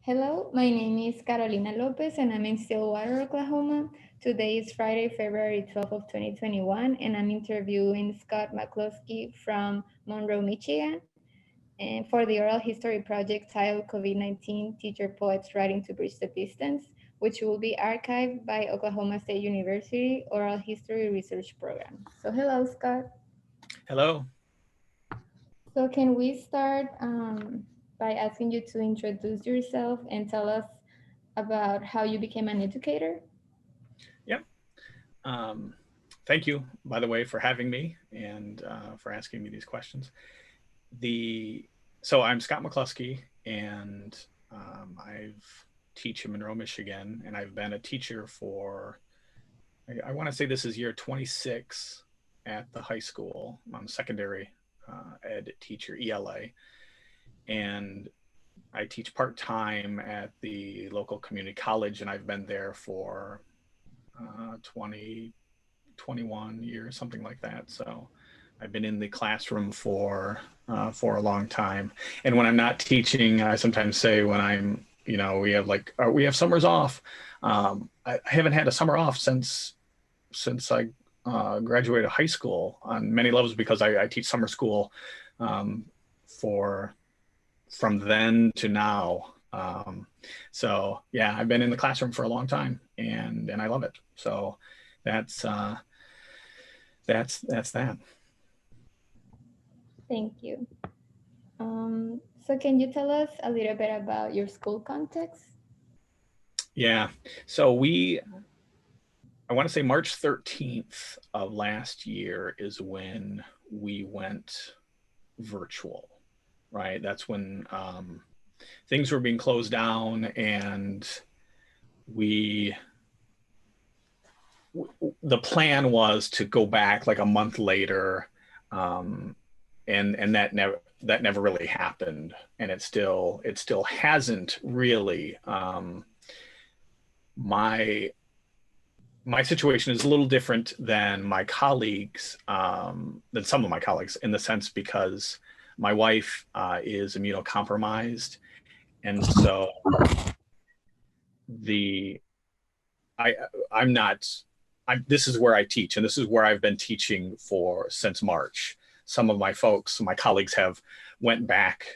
Hello, my name is Carolina Lopez and I'm in Stillwater, Oklahoma. Today is Friday, February 12th of 2021, and I'm interviewing Scott McCloskey from Monroe, Michigan, and for the oral history project titled COVID-19 Teacher Poets Writing to Bridge the Distance, which will be archived by Oklahoma State University Oral History Research Program. So hello, Scott. Hello. So can we start by asking you to introduce yourself and tell us about how you became an educator? Yep. Thank you, by the way, for having me and for asking me these questions. So I'm Scott McCloskey, and I've teach in Monroe, Michigan, and I've been a teacher for I want to say this is year 26 at the high school. I'm a secondary ed teacher, ELA, and I teach part time at the local community college, and I've been there for 20, 21 years, something like that. So I've been in the classroom for a long time. And when I'm not teaching, I sometimes say when I'm, we have summers off. I haven't had a summer off since I graduated high school on many levels because I teach summer school for from then to now. So yeah, I've been in the classroom for a long time, and I love it. So that's that. Thank you. So can you tell us a little bit about your school context? Yeah. So I want to say March 13th of last year is when we went virtual, right? That's when things were being closed down, and the plan was to go back like a month later, and that never really happened, and it still hasn't really. My situation is a little different than my colleagues, than some of my colleagues, in the sense because my wife is immunocompromised, and so I'm not. This is where I teach, and this is where I've been teaching since March. Some of my colleagues have went back.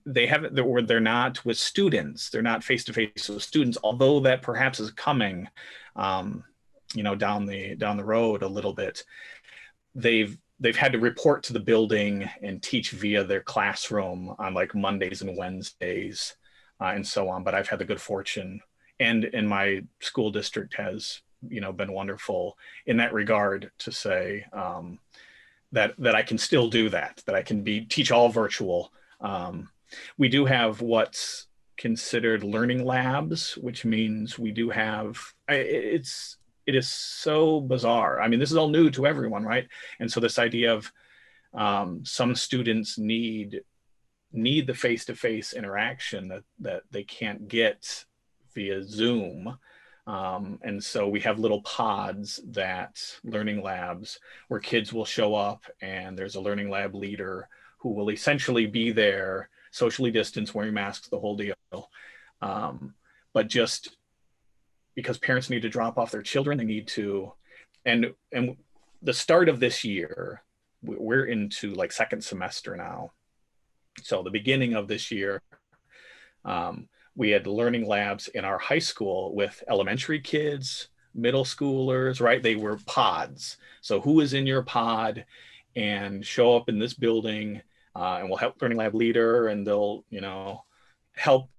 They haven't. They're not with students. They're not face to face with students. Although that perhaps is coming, down the road a little bit. They've had to report to the building and teach via their classroom on like Mondays and Wednesdays, and so on. But I've had the good fortune, and my school district has been wonderful in that regard, to say that I can still do that I can teach all virtual. We do have what's considered learning labs, which means we do have, it is so bizarre. I mean, this is all new to everyone, right? And so this idea of some students need the face-to-face interaction that they can't get via Zoom. And so we have little pods, learning labs, where kids will show up, and there's a learning lab leader who will essentially be there, socially distanced, wearing masks, the whole deal. But just because parents need to drop off their children, they need to, and the start of this year, we're into like second semester now. So the beginning of this year, we had learning labs in our high school with elementary kids, middle schoolers, right? They were pods. So who is in your pod, and show up in this building, and we'll help learning lab leader, and they'll, help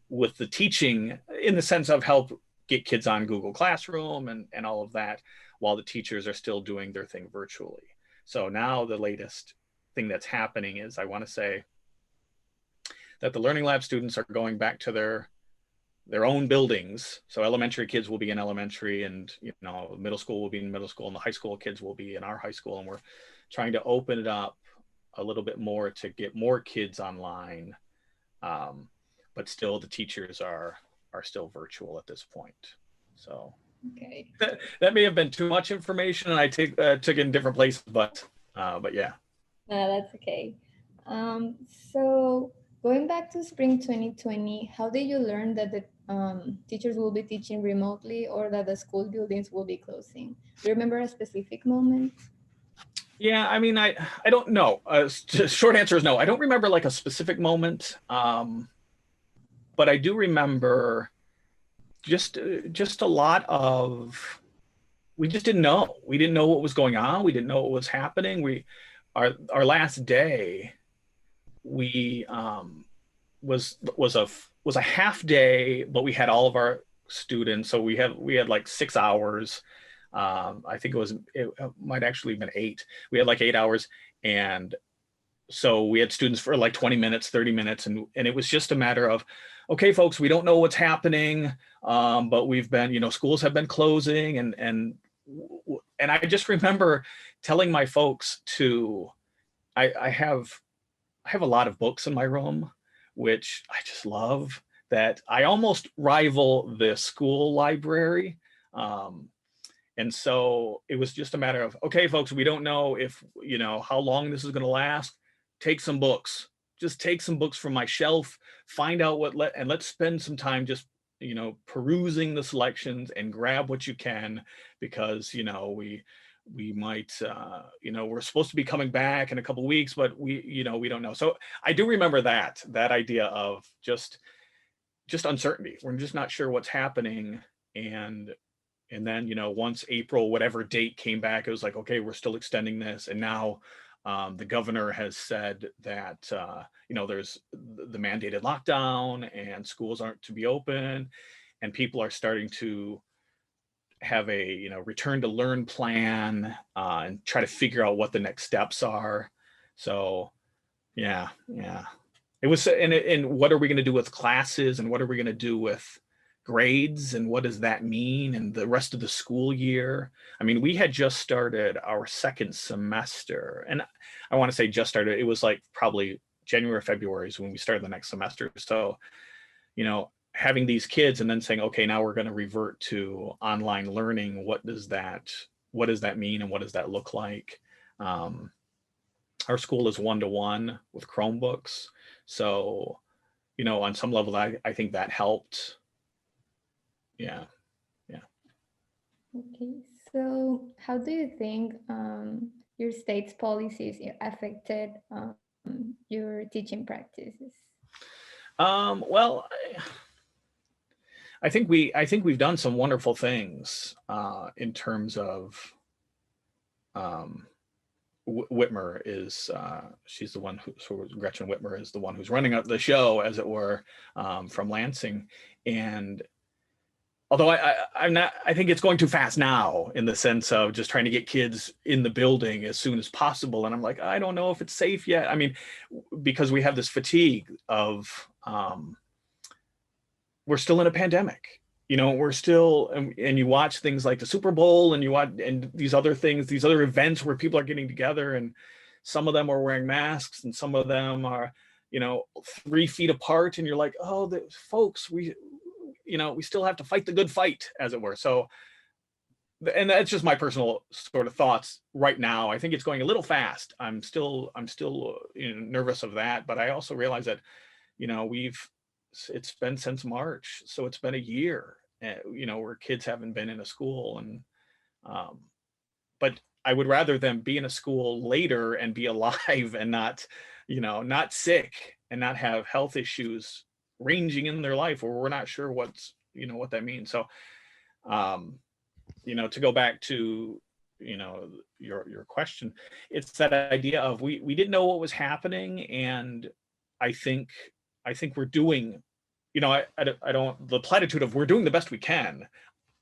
with the teaching, in the sense of help get kids on Google Classroom and all of that, while the teachers are still doing their thing virtually. So now the latest thing that's happening is, I want to say that the learning lab students are going back to their own buildings. So elementary kids will be in elementary, and middle school will be in middle school, and the high school kids will be in our high school. And we're trying to open it up a little bit more to get more kids online, but still the teachers are still virtual at this point. So Okay. that may have been too much information, and I took it in different places, but yeah. No, that's okay. So Going back to spring 2020, how did you learn that the teachers will be teaching remotely or that the school buildings will be closing? Do you remember a specific moment? Yeah, I mean, I don't know. Short answer is no. I don't remember like a specific moment, but I do remember just a lot of we just didn't know. We didn't know what was going on. We didn't know what was happening. Our last day we was a half day, but we had all of our students. So we had like 6 hours. I think it might actually have been 8. We had like 8 hours, and so we had students for like 20 minutes, 30 minutes, and it was just a matter of, okay, folks, we don't know what's happening, but we've been, schools have been closing, and I just remember telling my folks I have a lot of books in my room, which I just love, that I almost rival the school library. And so it was just a matter of, okay, folks, we don't know if, how long this is going to last. Take some books, just take some books from my shelf, find out and let's spend some time just, perusing the selections and grab what you can, because, we might, we're supposed to be coming back in a couple of weeks, but we don't know. So I do remember that idea of just uncertainty. We're just not sure what's happening. And then, once April, whatever date came back, it was like, okay, we're still extending this. And now the governor has said that, there's the mandated lockdown and schools aren't to be open, and people are starting to have a, return to learn plan, and try to figure out what the next steps are. So, yeah. It was, and what are we going to do with classes, and what are we going to do with grades, and what does that mean, and the rest of the school year? I mean, we had just started our second semester, and I want to say just started, it was like probably January or February is when we started the next semester. So, having these kids and then saying, okay, now we're going to revert to online learning. What does that mean, and what does that look like? Our school is 1-to-1 with Chromebooks. So, on some level, I think that helped. Yeah. Okay, so how do you think your state's policies affected your teaching practices? Well, I think we've done some wonderful things in terms of, Whitmer is, she's the one Gretchen Whitmer is the one who's running the show, as it were, from Lansing. And although I think it's going too fast now, in the sense of just trying to get kids in the building as soon as possible. And I'm like, I don't know if it's safe yet. I mean, because we have this fatigue of, we're still in a pandemic. We're still, and you watch things like the Super Bowl, and you watch, and these other things, these other events where people are getting together, and some of them are wearing masks, and some of them are, 3 feet apart, and you're like, oh, folks, we still have to fight the good fight, as it were. So, and that's just my personal sort of thoughts right now. I think it's going a little fast. I'm still nervous of that, but I also realize that, it's been since March, so it's been a year, where kids haven't been in a school. And but I would rather them be in a school later and be alive and not sick, and not have health issues ranging in their life, where we're not sure what that means. So, to go back to, your question, it's that idea of we didn't know what was happening. And I think we're doing, I don't, the platitude of we're doing the best we can.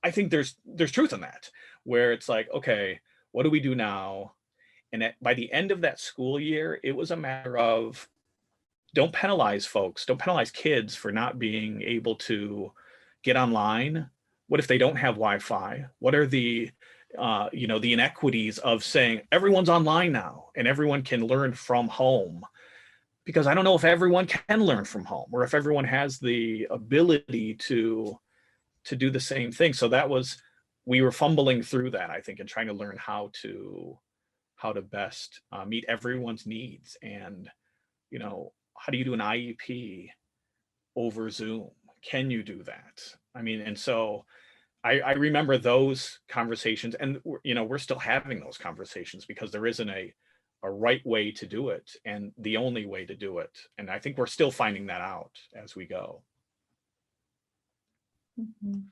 I think there's truth in that, where it's like, okay, what do we do now? And by the end of that school year, it was a matter of, don't penalize folks, don't penalize kids for not being able to get online. What if they don't have Wi-Fi? What are the the inequities of saying everyone's online now and everyone can learn from home? Because I don't know if everyone can learn from home, or if everyone has the ability to do the same thing. So we were fumbling through that, I think, and trying to learn how to best meet everyone's needs, and how do you do an IEP over Zoom? Can you do that? I mean, and so I remember those conversations, and we're still having those conversations because there isn't a right way to do it and the only way to do it. And I think we're still finding that out as we go. Mhm.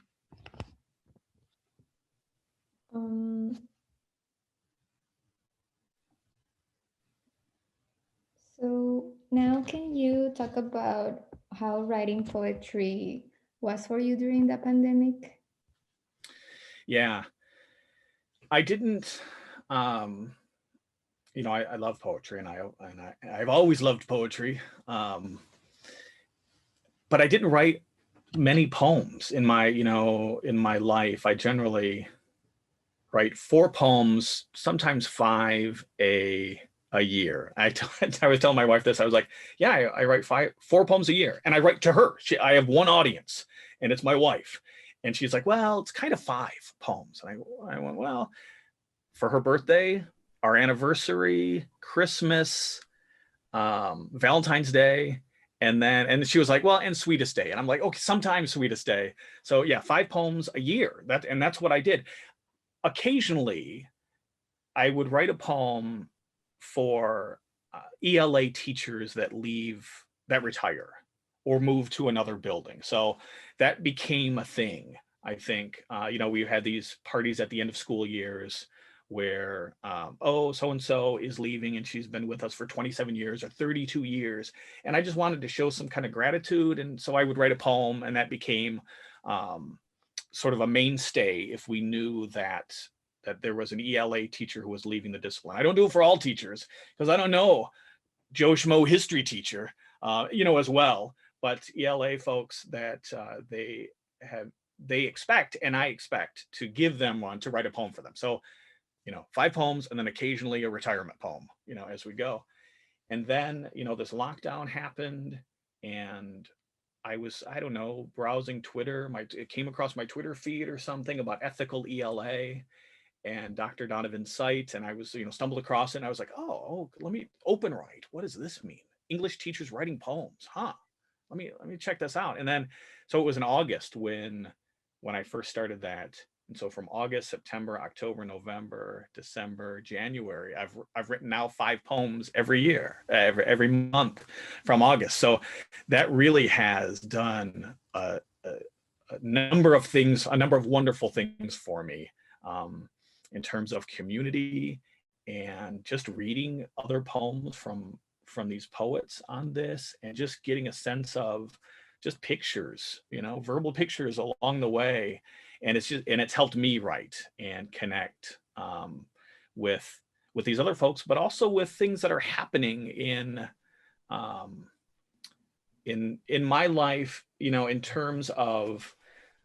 So now can you talk about how writing poetry was for you during the pandemic? Yeah, I didn't, I love poetry, and I've always loved poetry. But I didn't write many poems in my life. I generally write 4 poems, sometimes 5 a year. I was telling my wife this. I was like, yeah, I write 4 poems a year, and I write to her. I have one audience, and it's my wife. And she's like, well, it's kind of 5 poems. And I went, well, for her birthday, our anniversary, Christmas, Valentine's Day, and she was like, well, and Sweetest Day. And I'm like, okay, sometimes Sweetest Day. So yeah, 5 poems a year. That's what I did. Occasionally, I would write a poem for ELA teachers that retire or move to another building. So that became a thing. I think, we had these parties at the end of school years where, so-and-so is leaving and she's been with us for 27 years or 32 years. And I just wanted to show some kind of gratitude. And so I would write a poem, and that became sort of a mainstay if we knew that there was an ELA teacher who was leaving the discipline. I don't do it for all teachers because I don't know Joe Schmo history teacher, as well, but ELA folks that they expect, and I expect to give them one to write a poem for them. So, 5 poems, and then occasionally a retirement poem, as we go. And then, this lockdown happened, and I was, I don't know, browsing Twitter. It came across my Twitter feed or something about ethical ELA and Dr. Donovan's site. And I was, stumbled across it, and I was like, oh, let me open write. What does this mean? English teachers writing poems, huh? Let me check this out. And then, so it was in August when I first started that. And so from August, September, October, November, December, January, I've written now 5 poems every year, every month from August. So that really has done a number of things, a number of wonderful things for me, in terms of community and just reading other poems from these poets on this, and just getting a sense of just pictures, verbal pictures along the way. And it's helped me write and connect with these other folks, but also with things that are happening in my life, in terms of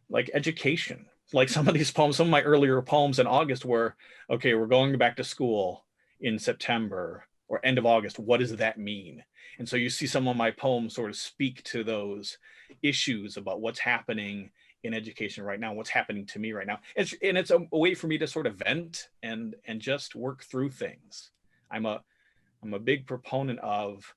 like education. Like some of these poems, some of my earlier poems in August were, okay, we're going back to school in September or end of August. What does that mean? And so you see some of my poems sort of speak to those issues about what's happening in education right now, what's happening to me right now. It's a way for me to sort of vent and just work through things. I'm a big proponent of,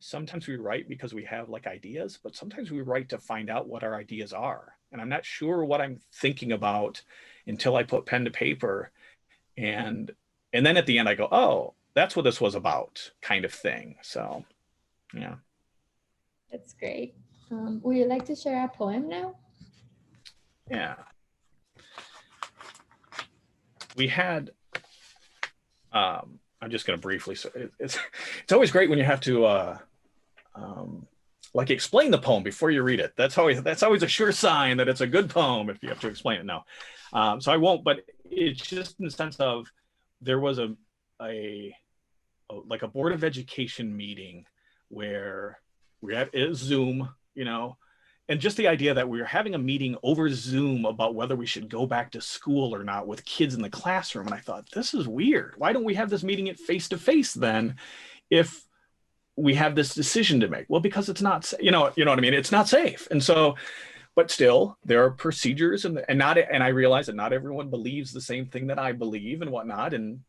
sometimes we write because we have like ideas, but sometimes we write to find out what our ideas are. And I'm not sure what I'm thinking about until I put pen to paper. And then at the end I go, oh, that's what this was about, kind of thing. So, yeah. That's great. Would you like to share a poem now? Yeah. We had, I'm just going to briefly, so it's always great when you have to, like explain the poem before you read it. That's always a sure sign that it's a good poem if you have to explain it now. So I won't, but it's just in the sense of, there was a board of education meeting where we had Zoom, and just the idea that we were having a meeting over Zoom about whether we should go back to school or not with kids in the classroom. And I thought, this is weird. Why don't we have this meeting at face-to-face then, if we have this decision to make? Well, because it's not, you know what I mean? It's not safe. And so, but still there are procedures, and I realize that not everyone believes the same thing that I believe and whatnot. And,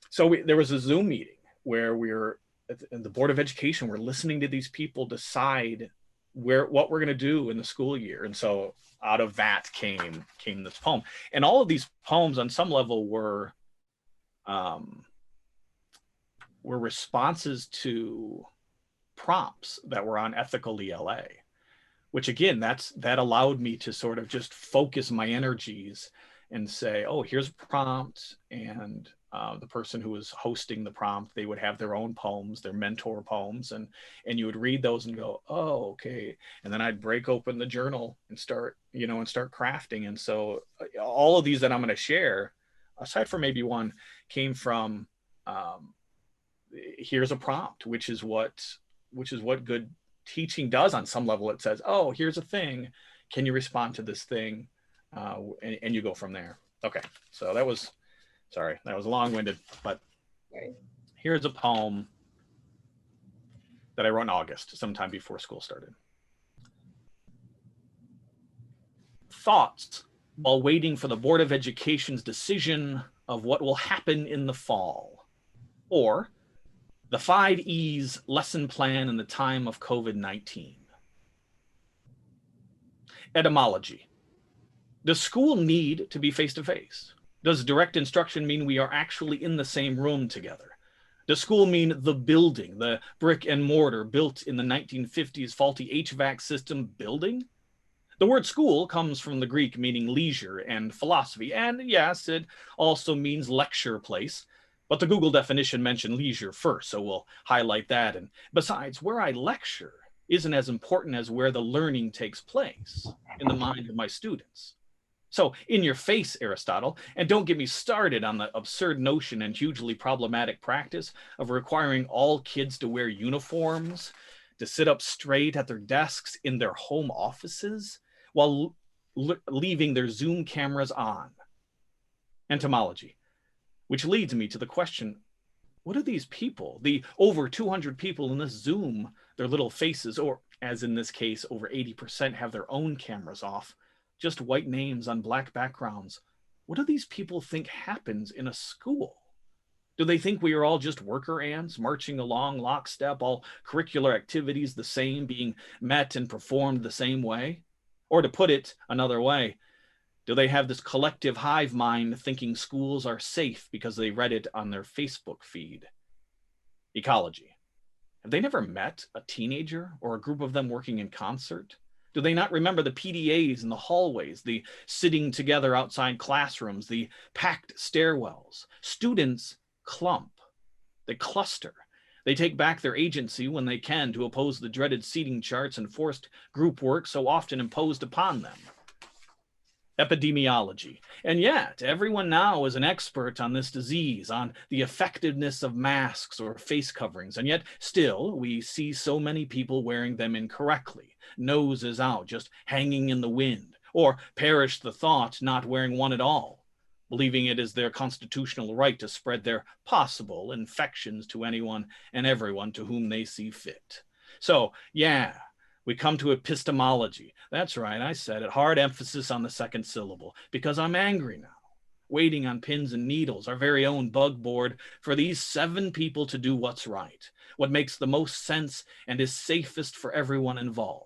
so there was a Zoom meeting where we were the Board of Education, we're listening to these people decide what we're going to do in the school year. And so out of that came this poem. And all of these poems on some level were responses to prompts that were on ethical ELA, which again, that allowed me to sort of just focus my energies and say, oh, here's a prompt. And the person who was hosting the prompt, they would have their own poems, their mentor poems, and you would read those and go, oh, okay. And then I'd break open the journal and start crafting. And so all of these that I'm going to share, aside from maybe one, came from here's a prompt, which is what good teaching does on some level. It says, oh, here's a thing. Can you respond to this thing? And you go from there. Okay. So that was long-winded, but here's a poem that I wrote in August, sometime before school started. Thoughts while waiting for the Board of Education's decision of what will happen in the fall, or the 5 E's lesson plan in the time of COVID-19. Etymology. Does school need to be face-to-face? Does direct instruction mean we are actually in the same room together? Does school mean the building, the brick and mortar built in the 1950s faulty HVAC system building? The word school comes from the Greek meaning leisure and philosophy, and yes, it also means lecture place, but the Google definition mentioned leisure first, so we'll highlight that. And besides, where I lecture isn't as important as where the learning takes place in the mind of my students. So in your face, Aristotle, and don't get me started on the absurd notion and hugely problematic practice of requiring all kids to wear uniforms, to sit up straight at their desks in their home offices while leaving their Zoom cameras on. Entomology, which leads me to the question, what do these people, the over 200 people in this Zoom, their little faces, or as in this case, over 80% have their own cameras off, just white names on black backgrounds. What do these people think happens in a school? Do they think we are all just worker ants marching along lockstep, all curricular activities the same, being met and performed the same way? Or to put it another way, do they have this collective hive mind thinking schools are safe because they read it on their Facebook feed? Ecology. Have they never met a teenager or a group of them working in concert? Do they not remember the PDAs in the hallways, the sitting together outside classrooms, the packed stairwells? Students clump, they cluster. They take back their agency when they can to oppose the dreaded seating charts and forced group work so often imposed upon them. Epidemiology. And yet, everyone now is an expert on this disease, on the effectiveness of masks or face coverings. And yet, still, we see so many people wearing them incorrectly, noses out, just hanging in the wind, or perish the thought, not wearing one at all, believing it is their constitutional right to spread their possible infections to anyone and everyone to whom they see fit. So, yeah, we come to epistemology. That's right, I said it. Hard emphasis on the second syllable, because I'm angry now, waiting on pins and needles, our very own bug board, for these 7 people to do what's right, what makes the most sense and is safest for everyone involved.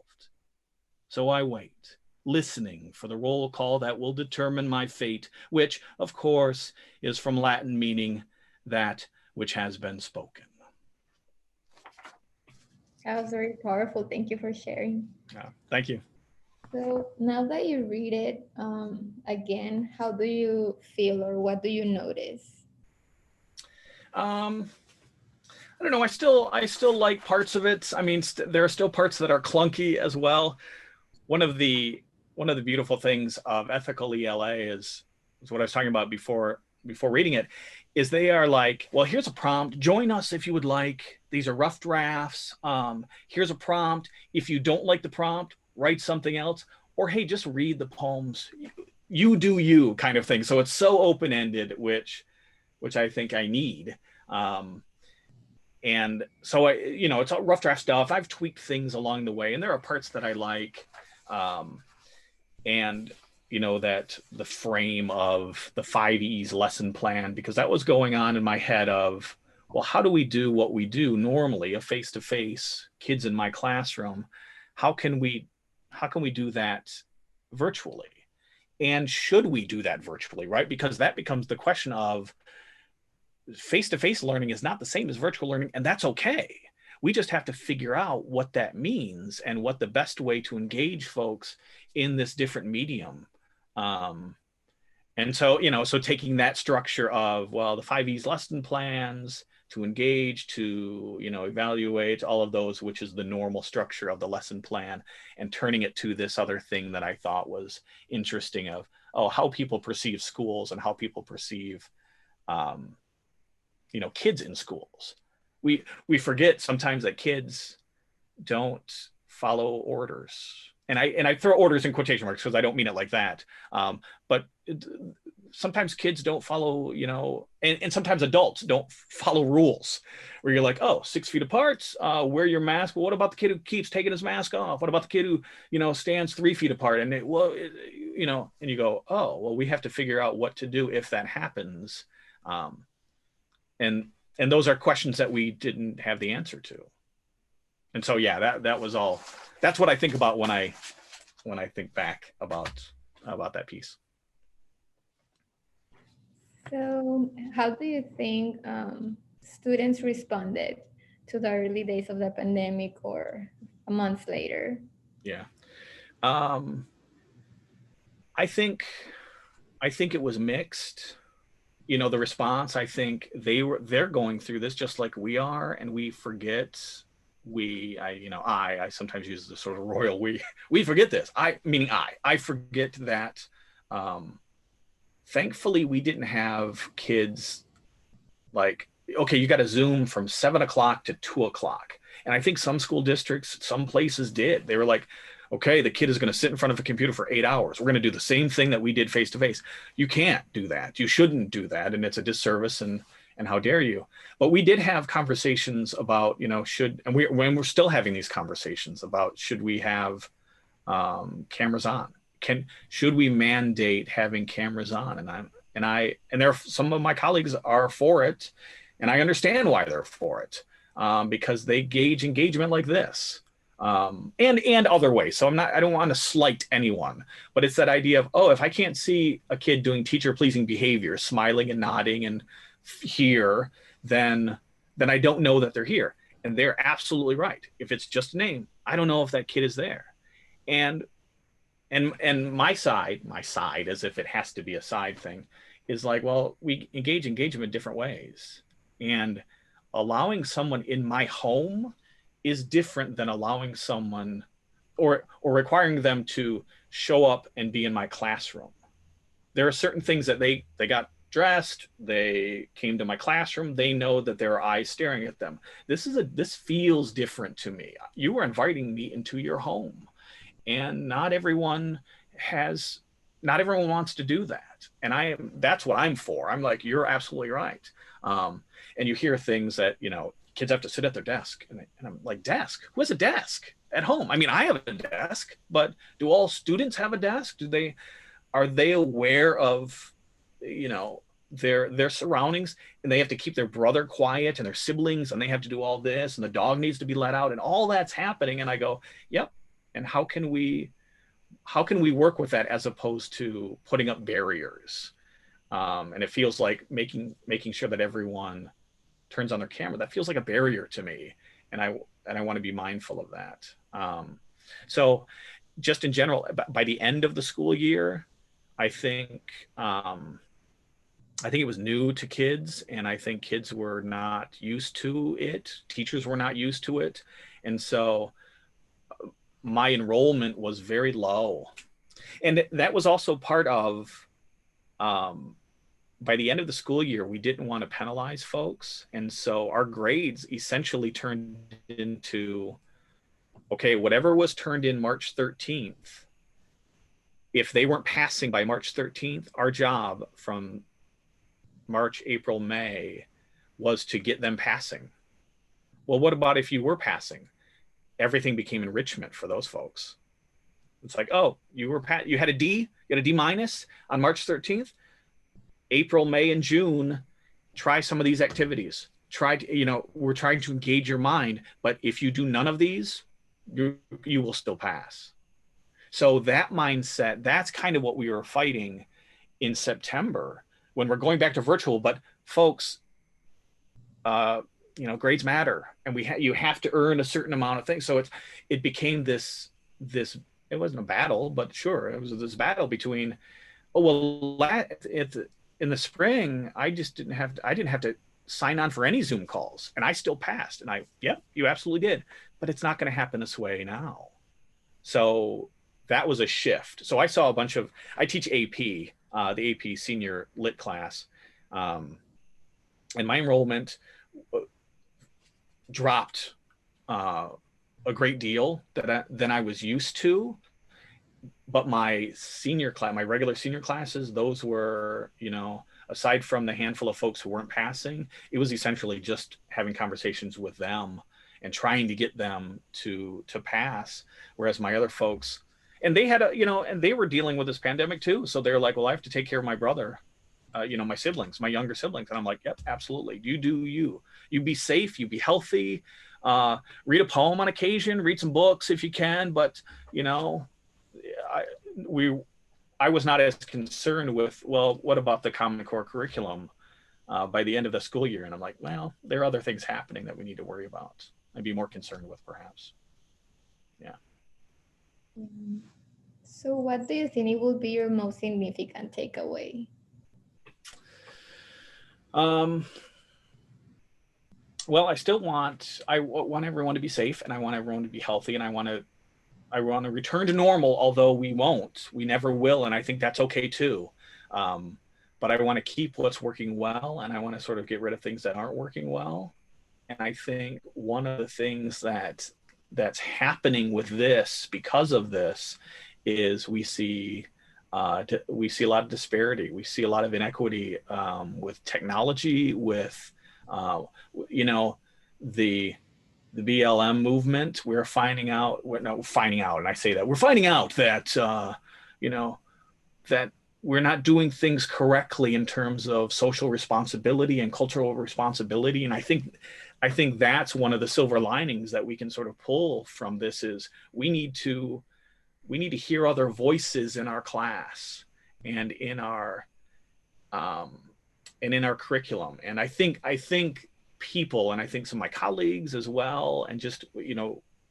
So I wait, listening for the roll call that will determine my fate, which, of course, is from Latin meaning that which has been spoken. That was very powerful. Thank you for sharing. Thank you. So now that you read it again, how do you feel, or what do you notice? I don't know. I still like parts of it. I mean, there are still parts that are clunky as well. One of the beautiful things of ethical ELA is what I was talking about before reading it, is they are like, well, here's a prompt. Join us if you would like. These are rough drafts. Here's a prompt. If you don't like the prompt, write something else. Or, hey, just read the poems. You do you kind of thing. So it's so open-ended, which I think I need. And so it's all rough draft stuff. I've tweaked things along the way, and there are parts that I like. And that the frame of the 5 E's lesson plan, because that was going on in my head of, well, how do we do what we do normally, a face-to-face, kids in my classroom? How can we do that virtually? And should we do that virtually, right? Because that becomes the question of face-to-face learning is not the same as virtual learning, and that's okay. We just have to figure out what that means and what the best way to engage folks in this different medium. And so, so taking that structure of, well, the 5 E's lesson plans, to engage, to, evaluate, all of those, which is the normal structure of the lesson plan, and turning it to this other thing that I thought was interesting of, how people perceive schools and how people perceive, kids in schools. We forget sometimes that kids don't follow orders. And I throw orders in quotation marks because I don't mean it like that. But sometimes kids don't follow, and sometimes adults don't follow rules where you're like, 6 feet apart, wear your mask. Well, what about the kid who keeps taking his mask off? What about the kid who, stands 3 feet apart? And and you go, well, we have to figure out what to do if that happens. And those are questions that we didn't have the answer to. And so, yeah, that was all. That's what I think about when I think back about that piece. So how do you think students responded to the early days of the pandemic or a month later? Yeah. I think it was mixed. The response, I think they're going through this just like we are, and we forget. I sometimes use the sort of royal we forget this. I forget that. Thankfully, we didn't have kids like, okay, you got to Zoom from 7 o'clock to 2 o'clock. And I think some school districts, some places did. They were like, okay, the kid is going to sit in front of a computer for 8 hours. We're going to do the same thing that we did face to face. You can't do that. You shouldn't do that. And it's a disservice, and how dare you? But we did have conversations about, we're still having these conversations about, should we have cameras on? Should we mandate having cameras on? And there are some of my colleagues are for it, and I understand why they're for it, because they gauge engagement like this, and other ways. So I don't want to slight anyone, but it's that idea of, if I can't see a kid doing teacher pleasing behavior, smiling and nodding and here, then I don't know that they're here. And they're absolutely right. If it's just a name, I don't know if that kid is there. And my side, as if it has to be a side thing, is like, well, we engage them in different ways. And allowing someone in my home is different than allowing someone or requiring them to show up and be in my classroom. There are certain things that they got dressed, they came to my classroom, they know that there are eyes staring at them. This feels different to me. You are inviting me into your home. And not everyone wants to do that. And that's what I'm for. I'm like, you're absolutely right. And you hear things that, kids have to sit at their desk. And I'm like, desk? Who has a desk at home? I mean, I have a desk, but do all students have a desk? Are they aware of, their surroundings, and they have to keep their brother quiet and their siblings, and they have to do all this, and the dog needs to be let out, and all that's happening. And I go, yep. And how can we work with that as opposed to putting up barriers? And it feels like making sure that everyone turns on their camera. That feels like a barrier to me. And I want to be mindful of that. So just in general, by the end of the school year, I think it was new to kids, and I think kids were not used to it. Teachers were not used to it. And so my enrollment was very low. And that was also part of, by the end of the school year, we didn't want to penalize folks. And so our grades essentially turned into, okay, whatever was turned in March 13th, if they weren't passing by March 13th, our job from March, April, May was to get them passing. Well, what about if you were passing? Everything became enrichment for those folks. It's like, you had a D, you had a D minus on March 13th. April, May, and June, try some of these activities. try to, we're trying to engage your mind, but if you do none of these, you will still pass. So that mindset, that's kind of what we were fighting in September when we're going back to virtual. But folks, grades matter, and you have to earn a certain amount of things. So it became this, it wasn't a battle, but sure, it was this battle between, oh, well, in the spring, I didn't have to sign on for any Zoom calls, and I still passed. And yep, you absolutely did, but it's not going to happen this way now. So that was a shift. So I saw I teach AP, the AP senior lit class, and my enrollment dropped a great deal than I was used to. But my regular senior classes, those were, aside from the handful of folks who weren't passing, it was essentially just having conversations with them and trying to get them to pass. Whereas my other folks, and they had and they were dealing with this pandemic too. So they're like, well, I have to take care of my brother, my siblings, my younger siblings. And I'm like, yep, absolutely. You do you be safe, you be healthy, read a poem on occasion, read some books if you can. But, I was not as concerned with, well, what about the Common Core curriculum by the end of the school year? And I'm like, well, there are other things happening that we need to worry about and be more concerned with, perhaps. Yeah. So what do you think it will be your most significant takeaway? Well, I want everyone to be safe, and I want everyone to be healthy, and I want to return to normal, although we never will. And I think that's okay too. But I want to keep what's working well, and I want to sort of get rid of things that aren't working well. And I think one of the things that's happening with this, because of this, is we see a lot of disparity. We see a lot of inequity with technology, with the BLM movement. We're finding out, and I say that we're finding out that that we're not doing things correctly in terms of social responsibility and cultural responsibility. And I think that's one of the silver linings that we can sort of pull from this is we need to hear other voices in our class and in our curriculum. And I think people, and I think some of my colleagues as well, and just,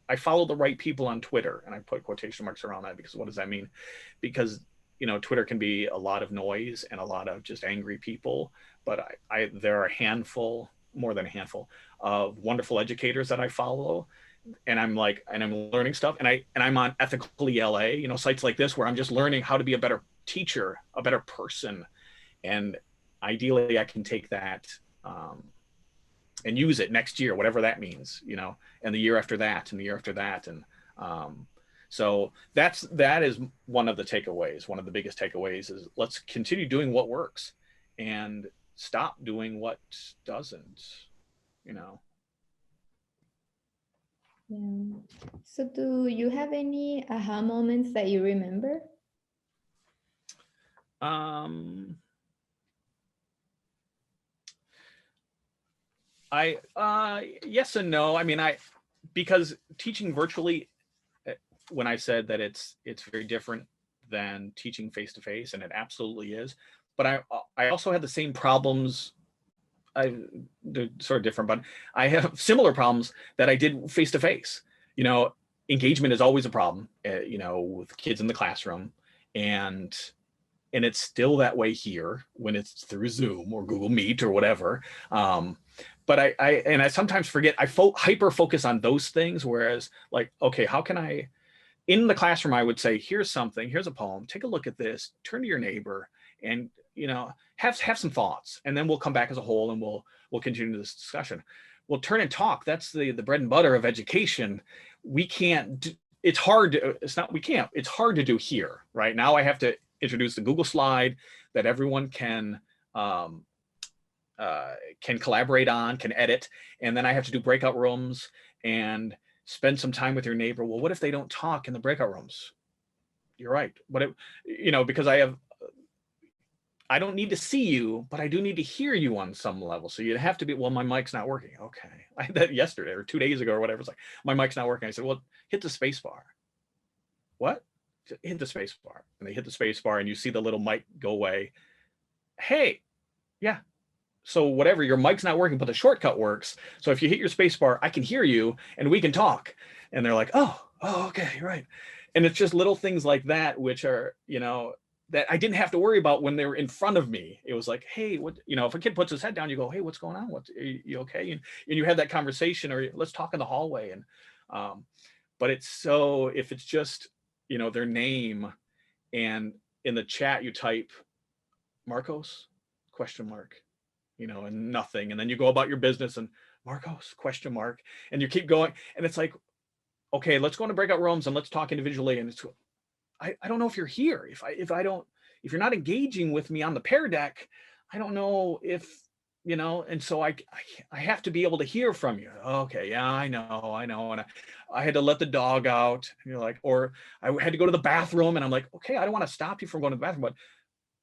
I follow the right people on Twitter, and I put quotation marks around that because what does that mean? Because, Twitter can be a lot of noise and a lot of just angry people, but there are a handful, more than a handful, of wonderful educators that I follow. And I'm learning stuff, and I'm on Ethically LA, sites like this where I'm just learning how to be a better teacher, a better person. And ideally I can take that and use it next year, whatever that means, and the year after that, and the year after that. And so that is one of the takeaways. One of the biggest takeaways is let's continue doing what works and stop doing what doesn't, Yeah. So do you have any aha moments that you remember? Yes and no. I mean, because teaching virtually, when I said that it's very different than teaching face to face, and it absolutely is. But I also had the same problems. They're sort of different, but I have similar problems that I did face to face. Engagement is always a problem, with kids in the classroom, and it's still that way here when it's through Zoom or Google Meet or whatever. But I sometimes forget, I hyper focus on those things. Whereas like, okay, how can I, in the classroom, I would say, here's a poem, take a look at this, turn to your neighbor and, have some thoughts, and then we'll come back as a whole and we'll continue this discussion. We'll turn and talk. That's the bread and butter of education. We can't, it's hard to do here, right? Now I have to introduce the Google slide that everyone can collaborate on, can edit, and then I have to do breakout rooms and spend some time with your neighbor. Well, what if they don't talk in the breakout rooms? You're right. But because I don't need to see you, but I do need to hear you on some level. So you'd have to be, well, my mic's not working. Okay. I had that yesterday or 2 days ago or whatever. It's like, my mic's not working. I said, well, hit the space bar. What? Hit the space bar. And they hit the space bar and you see the little mic go away. Hey, yeah. So whatever, your mic's not working, but the shortcut works. So if you hit your space bar, I can hear you and we can talk. And they're like, oh, okay, right. And it's just little things like that, which are, that I didn't have to worry about when they were in front of me. It was like, hey, what, if a kid puts his head down, you go, hey, what's going on? Are you okay? And you have that conversation, or let's talk in the hallway. And, but it's so, if it's just, their name, and in the chat you type Marcos ? And nothing. And then you go about your business and Marcos ? And you keep going. And it's like, okay, let's go into breakout rooms and let's talk individually. And it's, I don't know if you're here. If you're not engaging with me on the pair deck, I don't know if, and so I have to be able to hear from you. Okay. Yeah, I know. And I had to let the dog out, and you're like, or I had to go to the bathroom, and I'm like, okay, I don't want to stop you from going to the bathroom, but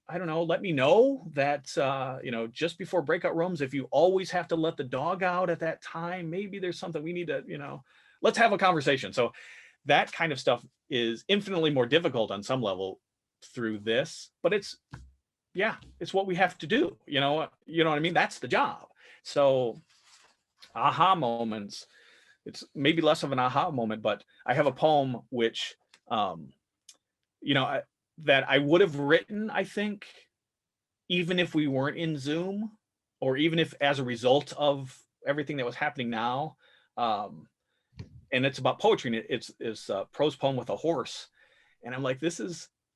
I don't know, let me know that, just before breakout rooms, if you always have to let the dog out at that time, maybe there's something we need to, let's have a conversation. So that kind of stuff is infinitely more difficult on some level through this, but it's what we have to do. You know what I mean? That's the job. So aha moments, it's maybe less of an aha moment, but I have a poem which, that I would have written, I think, even if we weren't in Zoom, or even if as a result of everything that was happening now. And it's about poetry, and it's a prose poem with a horse. And I'm like,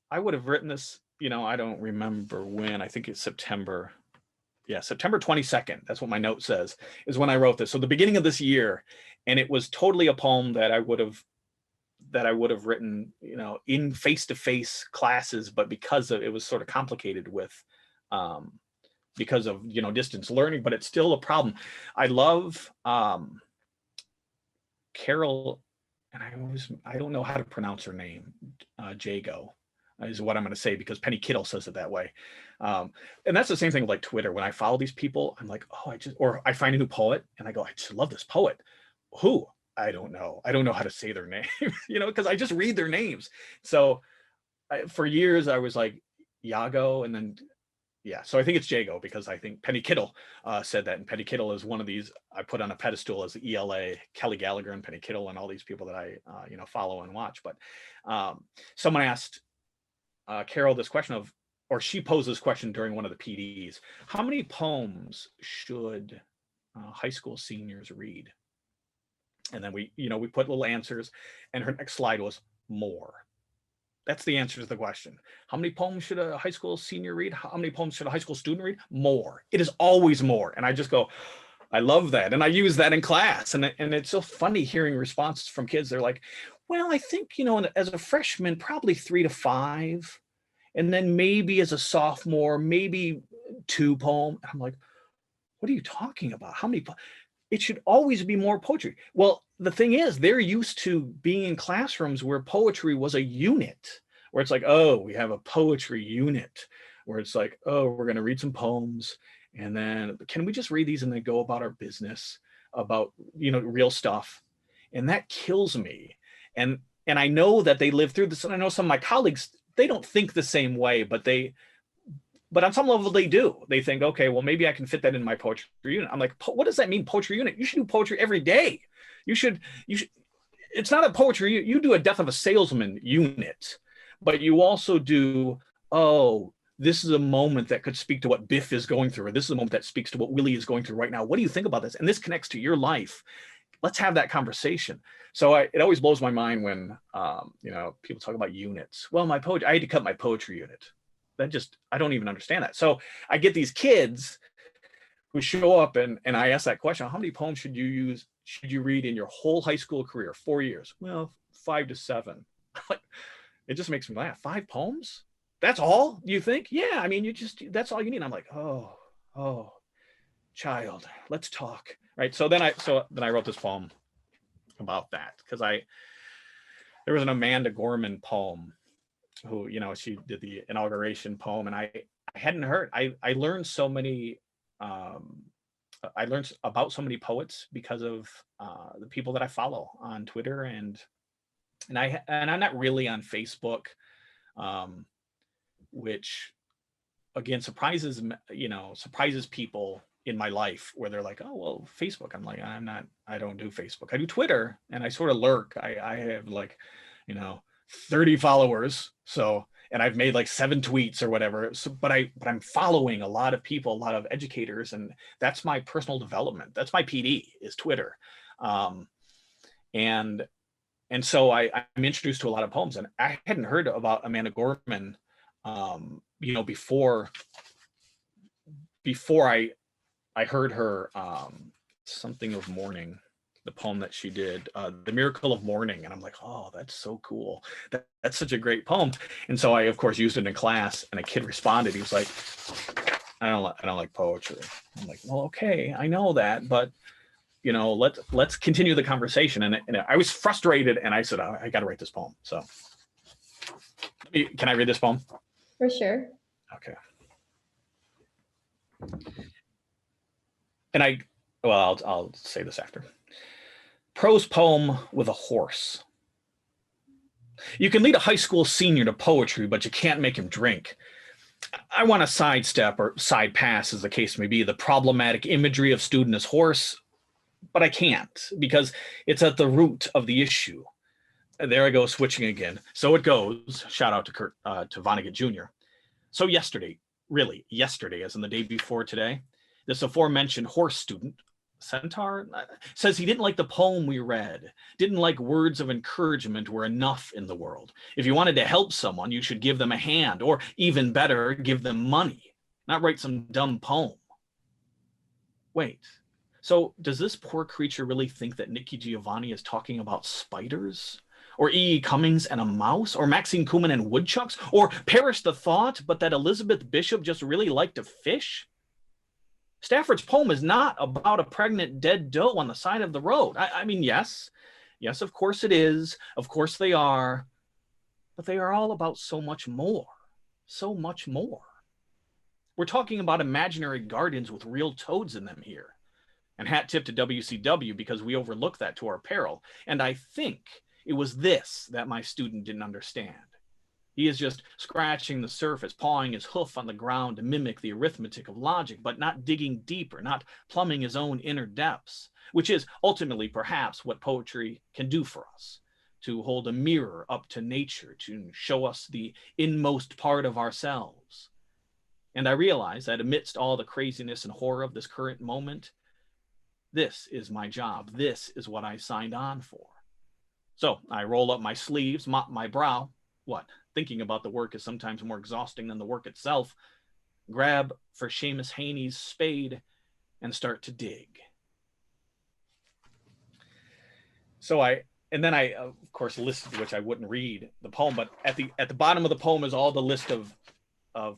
I would have written this, I don't remember when, I think it's September 22nd. That's what my note says, is when I wrote this. So the beginning of this year, and it was totally a poem that I would have written, in face-to-face classes, but because it was sort of complicated with, because of, distance learning, but it's still a problem. I love, Carol, and I don't know how to pronounce her name, Jago is what I'm going to say, because Penny Kittle says it that way. And that's the same thing with like Twitter. When I follow these people, I'm like, or I find a new poet and I go, I just love this poet. Who? I don't know how to say their name, because I just read their names. So for years I was like Yago, and then so I think it's Jago, because I think Penny Kittle said that, and Penny Kittle is one of these I put on a pedestal as the ELA, Kelly Gallagher and Penny Kittle and all these people that I follow and watch. But someone asked Carol this question or she posed this question during one of the PDs: how many poems should high school seniors read? And then we put little answers, and her next slide was more. That's the answer to the question. How many poems should a high school senior read? How many poems should a high school student read? More. It is always more. And I just go, I love that. And I use that in class. And it's so funny hearing responses from kids. They're like, well, I think, as a freshman, probably 3 to 5. And then maybe as a sophomore, maybe 2 poems. I'm like, what are you talking about? How many? It should always be more poetry. Well, the thing is, they're used to being in classrooms where poetry was a unit, where it's like, oh, we have a poetry unit, where it's like, oh, we're going to read some poems, and then can we just read these and then go about our business, about, real stuff. And that kills me. And I know that they live through this, and I know some of my colleagues, they don't think the same way, but on some level they do. They think, okay, well, maybe I can fit that in my poetry unit. I'm like, what does that mean, poetry unit? You should do poetry every day. You should, it's not a poetry, you do a death of a salesman unit, but you also do, oh, this is a moment that could speak to what Biff is going through, or this is a moment that speaks to what Willie is going through right now. What do you think about this? And this connects to your life. Let's have that conversation. So it always blows my mind when, people talk about units. Well, I had to cut my poetry unit. I don't even understand that. So I get these kids who show up and I ask that question: how many poems should you read in your whole high school career, 4 years? Well, 5 to 7. It just makes me laugh. 5 poems? That's all you think? Yeah. I mean, that's all you need. I'm like, oh, child, let's talk. Right. So then I wrote this poem about that, because there was an Amanda Gorman poem who, she did the inauguration poem, and I hadn't heard. I learned so many. I learned about so many poets because of the people that I follow on Twitter, and I'm not really on Facebook, um, which again surprises people in my life where they're like, oh well, Facebook. I'm like, I don't do Facebook. I do Twitter, and I sort of lurk. I have like, 30 followers, so, and I've made like 7 tweets or whatever. So, but I'm following a lot of people, a lot of educators, and that's my personal development. That's my PD, is Twitter, and so I'm introduced to a lot of poems, and I hadn't heard about Amanda Gorman, before I heard her, something of morning, the poem that she did, The Miracle of Morning. And I'm like, oh, that's so cool. That's such a great poem. And so I, of course, used it in class, and a kid responded. He was like, I don't like poetry. I'm like, well, okay, I know that, but let's continue the conversation. And I was frustrated, and I said, oh, I got to write this poem. So can I read this poem? For sure. Okay. And I'll say this after. Prose poem with a horse. You can lead a high school senior to poetry, but you can't make him drink. I want to sidestep, or side pass as the case may be, the problematic imagery of student as horse, but I can't, because it's at the root of the issue. And there I go, switching again. So it goes. Shout out to Kurt, to Vonnegut Jr. So yesterday, really yesterday, as in the day before today, this aforementioned horse student, Centaur, says he didn't like the poem we read, didn't like words of encouragement were enough in the world. If you wanted to help someone, you should give them a hand, or even better, give them money, not write some dumb poem. Wait, so does this poor creature really think that Nikki Giovanni is talking about spiders? Or E. E. Cummings and a mouse? Or Maxine Kuhlman and woodchucks? Or perish the thought, but that Elizabeth Bishop just really liked to fish? Stafford's poem is not about a pregnant dead doe on the side of the road. I mean, yes, of course it is. Of course they are. But they are all about so much more. So much more. We're talking about imaginary gardens with real toads in them here. And hat tip to WCW, because we overlook that to our peril. And I think it was this that my student didn't understand. He is just scratching the surface, pawing his hoof on the ground to mimic the arithmetic of logic, but not digging deeper, not plumbing his own inner depths, which is ultimately perhaps what poetry can do for us, to hold a mirror up to nature, to show us the inmost part of ourselves. And I realize that amidst all the craziness and horror of this current moment, this is my job. This is what I signed on for. So I roll up my sleeves, mop my brow. What? Thinking about the work is sometimes more exhausting than the work itself. Grab for Seamus Haney's spade and start to dig. So I of course listed, which I wouldn't read the poem, but at the bottom of the poem is all the list of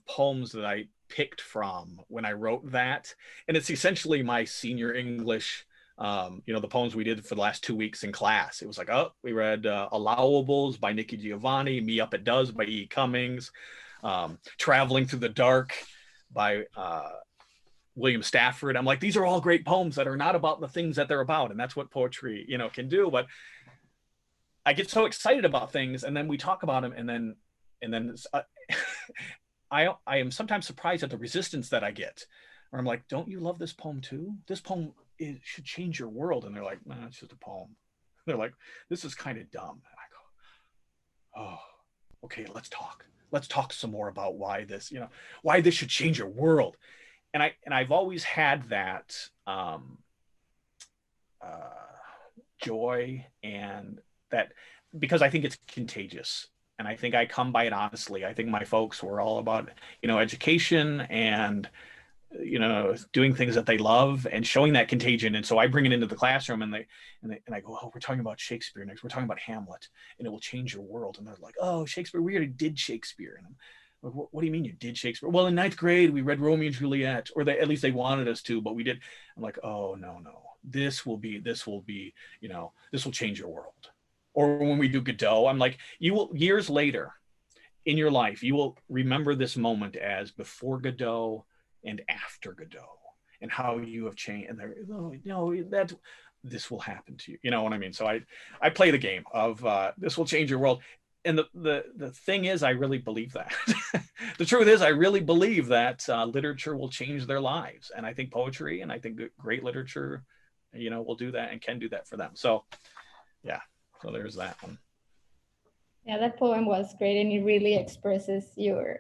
poems that I picked from when I wrote that, and it's essentially my senior English. The poems we did for the last 2 weeks in class. It was like, oh, we read Allowables by Nikki Giovanni, Me Up It Does by E. Cummings, Traveling Through the Dark by William Stafford. I'm like, these are all great poems that are not about the things that they're about. And that's what poetry, can do. But I get so excited about things, and then we talk about them, and then I am sometimes surprised at the resistance that I get. Or I'm like, don't you love this poem too? This poem should change your world. And they're like, no, it's just a poem. They're like, this is kind of dumb. And I go, oh, okay, let's talk. Let's talk some more about why this should change your world. And I've always had that joy, and that, because I think it's contagious. And I think I come by it honestly. I think my folks were all about, education and, doing things that they love and showing that contagion. And so I bring it into the classroom, and I go, oh, we're talking about Shakespeare next. We're talking about Hamlet, and it will change your world. And they're like, oh, Shakespeare, we already did Shakespeare. And I'm like, what do you mean you did Shakespeare? Well, in 9th grade, we read Romeo and Juliet, or at least they wanted us to, but we did. I'm like, oh, no, this will change your world. Or when we do Godot, I'm like, years later, in your life, you will remember this moment as before Godot and after Godot, and how you have changed. And there, oh, no, that this will happen to you. You know what I mean? So I play the game of this will change your world. And the thing is, I really believe that. The truth is, I really believe that literature will change their lives. And I think poetry and I think great literature, you know, will do that and can do that for them. So, yeah, so there's that one. Yeah, that poem was great, and it really expresses your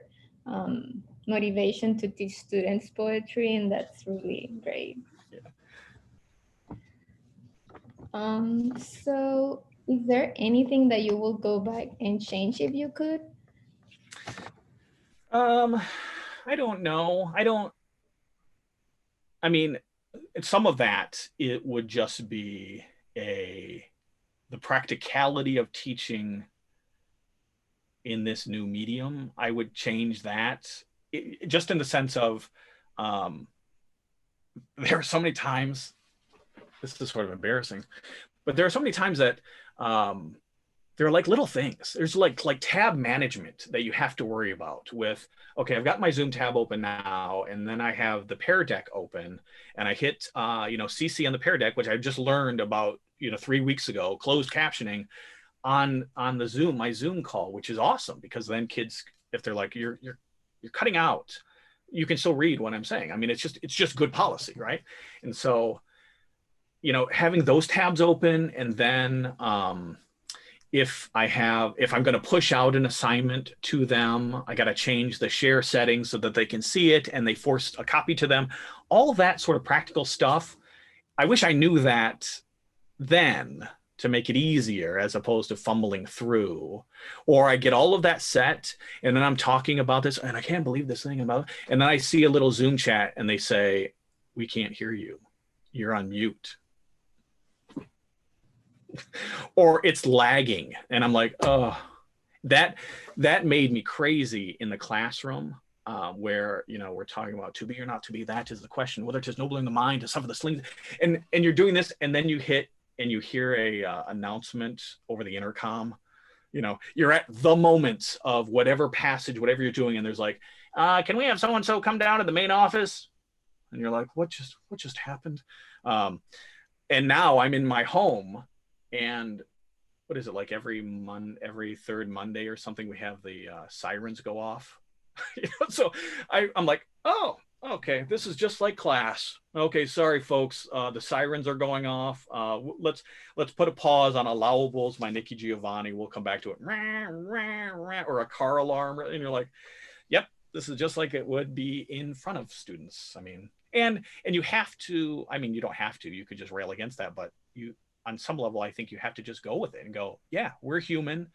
motivation to teach students poetry, and that's really great. Yeah. So is there anything that you will go back and change if you could? I don't know. I mean, some of that, it would just be the practicality of teaching in this new medium. I would change that, just in the sense of there are so many times, this is sort of embarrassing, but there are so many times that there are like little things. There's like tab management that you have to worry about with, okay, I've got my Zoom tab open now, and then I have the Pear Deck open, and I hit, CC on the Pear Deck, which I just learned about, 3 weeks ago, closed captioning on the Zoom, my Zoom call, which is awesome, because then kids, if they're like, you're cutting out, you can still read what I'm saying. I mean, it's just good policy, right? And so, having those tabs open, and then if I'm going to push out an assignment to them, I got to change the share settings so that they can see it and they force a copy to them. All that sort of practical stuff. I wish I knew that then, to make it easier, as opposed to fumbling through. Or I get all of that set, and then I'm talking about this, and I can't believe this thing about it. And then I see a little Zoom chat, and they say, we can't hear you. You're on mute. Or it's lagging. And I'm like, oh, that made me crazy in the classroom, where, we're talking about to be or not to be. That is the question, whether it is nobler in the mind to suffer the slings. And you're doing this, and then you hit, and you hear a announcement over the intercom. You're at the moment of whatever passage, whatever you're doing, and there's like, can we have so-and-so come down to the main office? And you're like, what just happened? And now I'm in my home, and what is it, like every third Monday or something, we have the sirens go off. So I'm like, oh, okay, this is just like class. Okay, sorry folks, the sirens are going off. Let's put a pause on allowables. My Nikki Giovanni, we'll come back to it. Or a car alarm, and you're like, yep, this is just like it would be in front of students. I mean, and you have to, I mean, you don't have to, you could just rail against that, but you, on some level, I think you have to just go with it and go, yeah, we're human,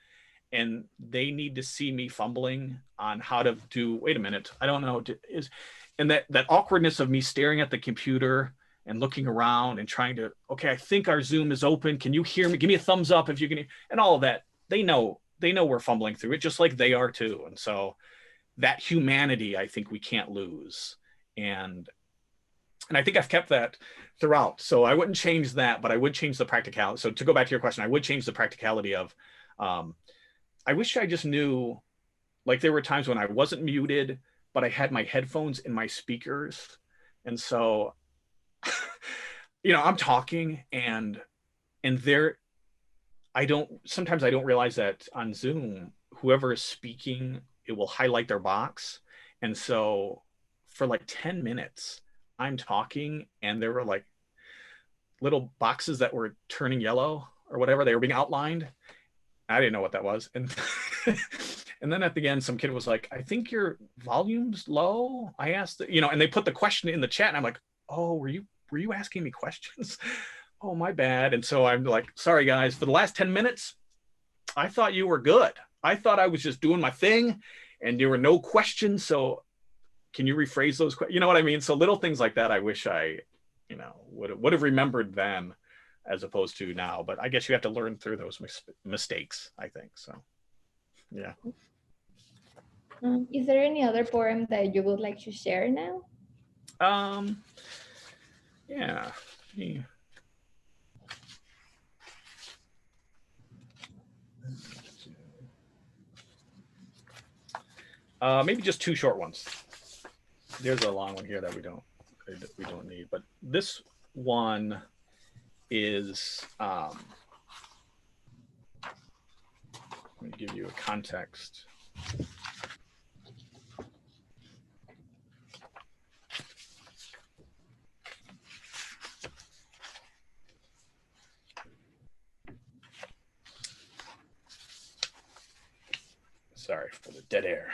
and they need to see me fumbling on how to do, wait a minute, I don't know, and that awkwardness of me staring at the computer and looking around and trying to, okay, I think our Zoom is open. Can you hear me? Give me a thumbs up if you can, and all of that. They know we're fumbling through it, just like they are too. And so that humanity, I think we can't lose. And I think I've kept that throughout. So I wouldn't change that, but I would change the practicality. So to go back to your question, I would change the practicality of, I wish I just knew, like there were times when I wasn't muted, but I had my headphones in my speakers. And so, I'm talking, and sometimes I don't realize that on Zoom, whoever is speaking, it will highlight their box. And so for like 10 minutes, I'm talking, and there were like little boxes that were turning yellow or whatever. They were being outlined. I didn't know what that was. And and then at the end, some kid was like, I think your volume's low. I asked, and they put the question in the chat, and I'm like, oh, were you asking me questions? Oh, my bad. And so I'm like, sorry guys, for the last 10 minutes, I thought you were good. I thought I was just doing my thing, and there were no questions. So can you rephrase those questions? You know what I mean? So little things like that, I wish I, would have remembered then, as opposed to now. But I guess you have to learn through those mistakes, I think. So, yeah. Is there any other poem that you would like to share now? Yeah. Maybe just two short ones. There's a long one here that we don't need, but this one is let me give you a context. Sorry for the dead air.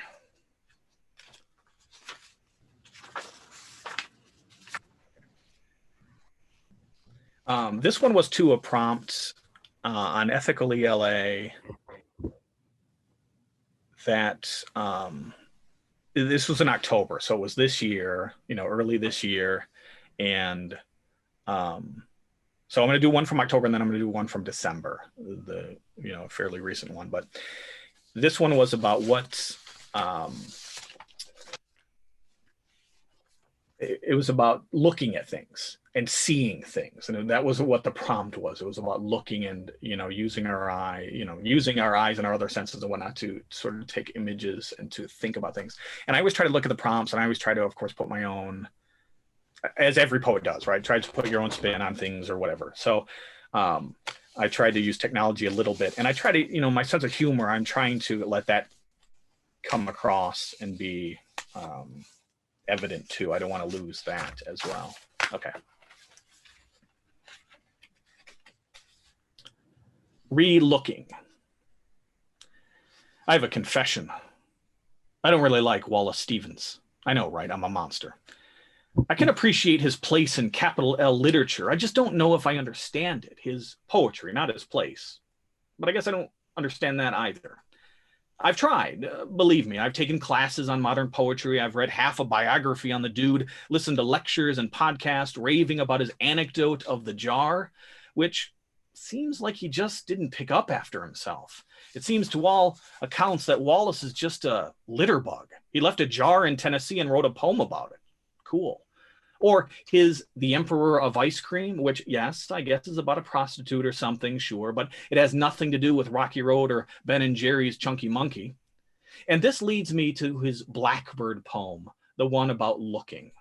This one was to a prompt on ethical ELA that this was in October, so it was this year, early this year, and so I'm going to do one from October, and then I'm going to do one from December, the fairly recent one. But this one was about what it was about looking at things and seeing things, and that was what the prompt was. It was about looking and using our eye, using our eyes and our other senses and whatnot to sort of take images and to think about things. And I always try to look at the prompts, and I always try to, of course, put my own, as every poet does, right? Try to put your own spin on things or whatever. So I tried to use technology a little bit, and I try to, my sense of humor, I'm trying to let that come across and be evident too. I don't want to lose that as well. Okay. Re-looking. I have a confession. I don't really like Wallace Stevens. I know, right? I'm a monster. I can appreciate his place in capital L literature. I just don't know if I understand it. His poetry, not his place. But I guess I don't understand that either. I've tried, believe me. I've taken classes on modern poetry. I've read half a biography on the dude, listened to lectures and podcasts raving about his anecdote of the jar, which seems like he just didn't pick up after himself. It seems to all accounts that Wallace is just a litter bug. He left a jar in Tennessee and wrote a poem about it. Cool. Or his The Emperor of Ice Cream, which, yes, I guess is about a prostitute or something, sure, but it has nothing to do with Rocky Road or Ben and Jerry's Chunky Monkey. And this leads me to his Blackbird poem, the one about looking.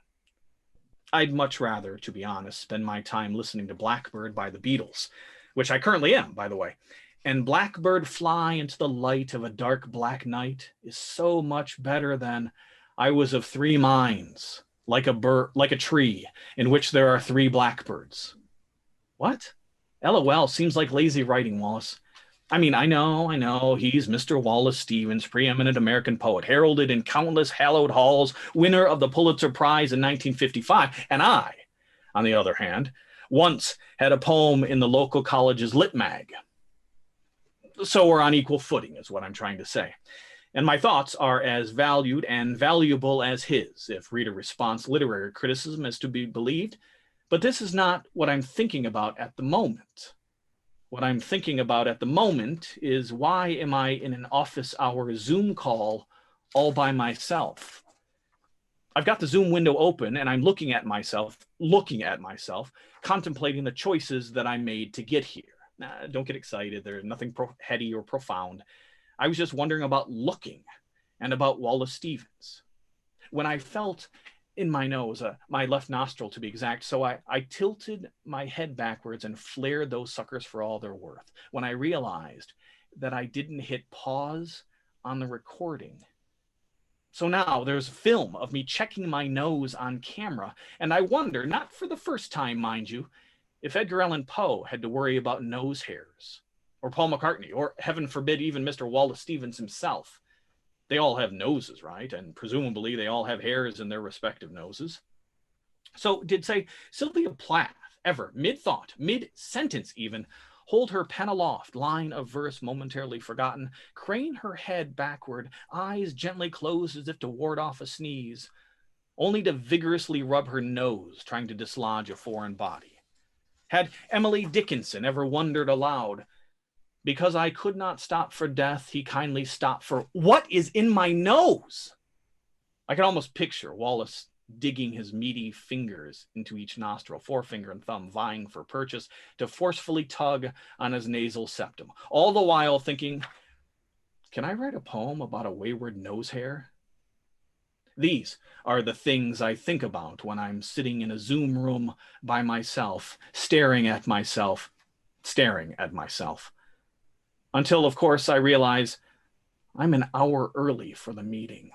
I'd much rather, to be honest, spend my time listening to Blackbird by the Beatles, which I currently am, by the way. And Blackbird Fly into the light of a dark black night is so much better than I was of three minds, like a bird, like a tree in which there are three blackbirds. What? LOL seems like lazy writing, Wallace. I mean, I know, he's Mr. Wallace Stevens, preeminent American poet, heralded in countless hallowed halls, winner of the Pulitzer Prize in 1955. And I, on the other hand, once had a poem in the local college's lit mag. So we're on equal footing, is what I'm trying to say. And my thoughts are as valued and valuable as his, if reader response literary criticism is to be believed. But this is not what I'm thinking about at the moment. What I'm thinking about at the moment is, why am I in an office hour Zoom call all by myself? I've got the Zoom window open and I'm looking at myself, contemplating the choices that I made to get here. Don't get excited. There's nothing heady or profound. I was just wondering about looking and about Wallace Stevens. When I felt in my nose, my left nostril to be exact, so I tilted my head backwards and flared those suckers for all they're worth, when I realized that I didn't hit pause on the recording. So now there's film of me checking my nose on camera, and I wonder, not for the first time, mind you, if Edgar Allan Poe had to worry about nose hairs, or Paul McCartney, or heaven forbid, even Mr. Wallace Stevens himself. They all have noses, right? And presumably they all have hairs in their respective noses. So did, say, Sylvia Plath ever, mid-thought, mid-sentence even, hold her pen aloft, line of verse momentarily forgotten, crane her head backward, eyes gently closed as if to ward off a sneeze, only to vigorously rub her nose, trying to dislodge a foreign body? Had Emily Dickinson ever wondered aloud, because I could not stop for death, he kindly stopped for what is in my nose? I can almost picture Wallace digging his meaty fingers into each nostril, forefinger and thumb vying for purchase, to forcefully tug on his nasal septum, all the while thinking, can I write a poem about a wayward nose hair? These are the things I think about when I'm sitting in a Zoom room by myself, staring at myself. Until, of course, I realize I'm an hour early for the meeting.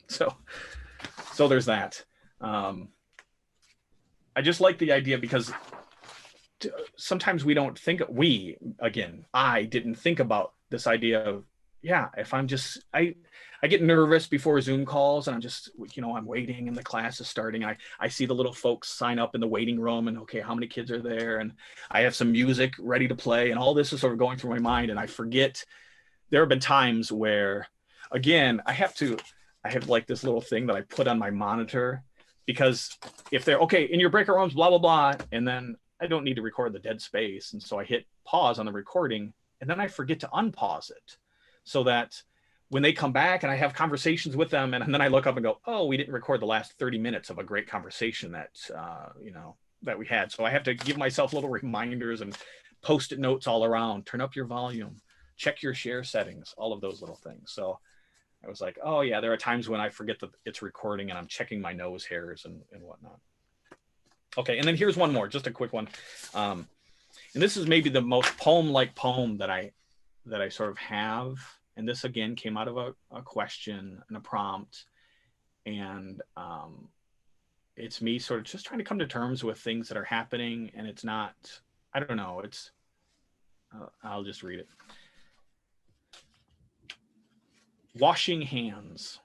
So there's that. I just like the idea because sometimes we don't think, I didn't think about this idea of, if I'm just, I get nervous before Zoom calls and I'm just, I'm waiting and the class is starting. I see the little folks sign up in the waiting room and, okay, how many kids are there? And I have some music ready to play and all this is sort of going through my mind. And I forget, there have been times where, again, I have like this little thing that I put on my monitor because if they're, okay, in your breakout rooms, blah, blah, blah. And then I don't need to record the dead space. And so I hit pause on the recording and then I forget to unpause it so that when they come back and I have conversations with them and then I look up and go, oh, we didn't record the last 30 minutes of a great conversation that, that we had. So I have to give myself little reminders and post-it notes all around, turn up your volume, check your share settings, all of those little things. So I was like, oh yeah, there are times when I forget that it's recording and I'm checking my nose hairs and whatnot. Okay, and then here's one more, just a quick one. And this is maybe the most poem-like poem that I sort of have. And this again came out of a question and a prompt. And it's me sort of just trying to come to terms with things that are happening. And it's not, I don't know, it's, I'll just read it. Washing hands.